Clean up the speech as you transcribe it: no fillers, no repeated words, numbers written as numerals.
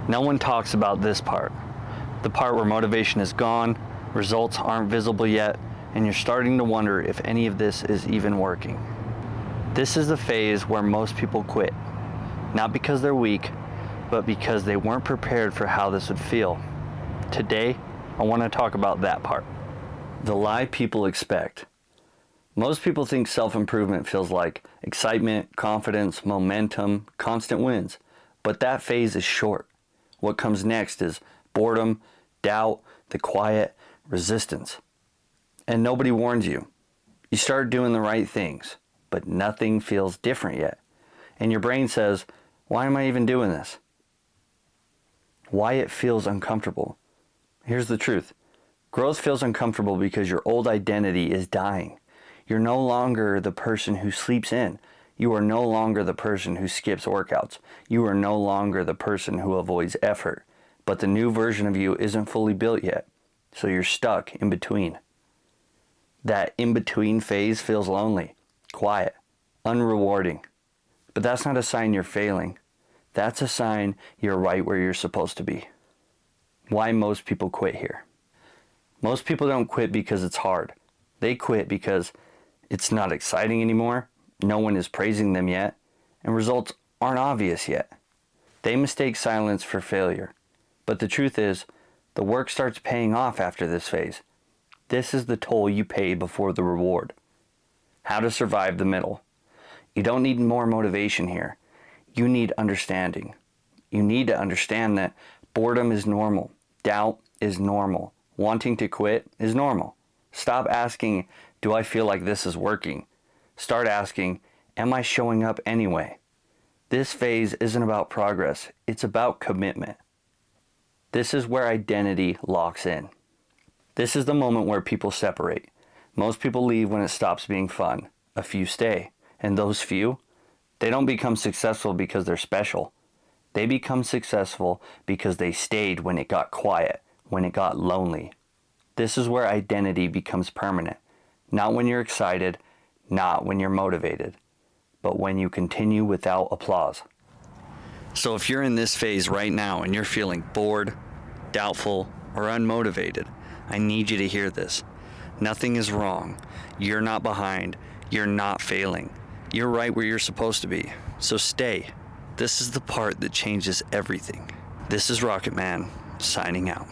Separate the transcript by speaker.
Speaker 1: No one talks about this part, the part where motivation is gone, results aren't visible yet, and you're starting to wonder if any of this is even working. This is the phase where most people quit, not because they're weak, but because they weren't prepared for how this would feel. Today, I want to talk about that part. The lie people expect. Most people think self-improvement feels like excitement, confidence, momentum, constant wins, but that phase is short. What comes next is boredom, doubt, the quiet, resistance. And nobody warns you. You start doing the right things, but nothing feels different yet. And your brain says, why am I even doing this? Why it feels uncomfortable. Here's the truth. Growth feels uncomfortable because your old identity is dying. You're no longer the person who sleeps in. You are no longer the person who skips workouts. You are no longer the person who avoids effort. But the new version of you isn't fully built yet, so you're stuck in between. That in-between phase feels lonely, quiet, unrewarding. But that's not a sign you're failing. That's a sign you're right where you're supposed to be. Why most people quit here? Most people don't quit because it's hard. They quit because it's not exciting anymore, no one is praising them yet, and results aren't obvious yet. They mistake silence for failure. But the truth is, the work starts paying off after this phase. This is the toll you pay before the reward. How to survive the middle. You don't need more motivation here. You need understanding. You need to understand that boredom is normal. Doubt is normal. Wanting to quit is normal. Stop asking, do I feel like this is working? Start asking, am I showing up anyway? This phase isn't about progress. It's about commitment. This is where identity locks in. This is the moment where people separate. Most people leave when it stops being fun. A few stay. And those few, they don't become successful because they're special. They become successful because they stayed when it got quiet, when it got lonely. This is where identity becomes permanent. Not when you're excited, not when you're motivated, but when you continue without applause. So if you're in this phase right now and you're feeling bored, doubtful, or unmotivated, I need you to hear this. Nothing is wrong. You're not behind. You're not failing. You're right where you're supposed to be. So stay. This is the part that changes everything. This is Rocket Man, signing out.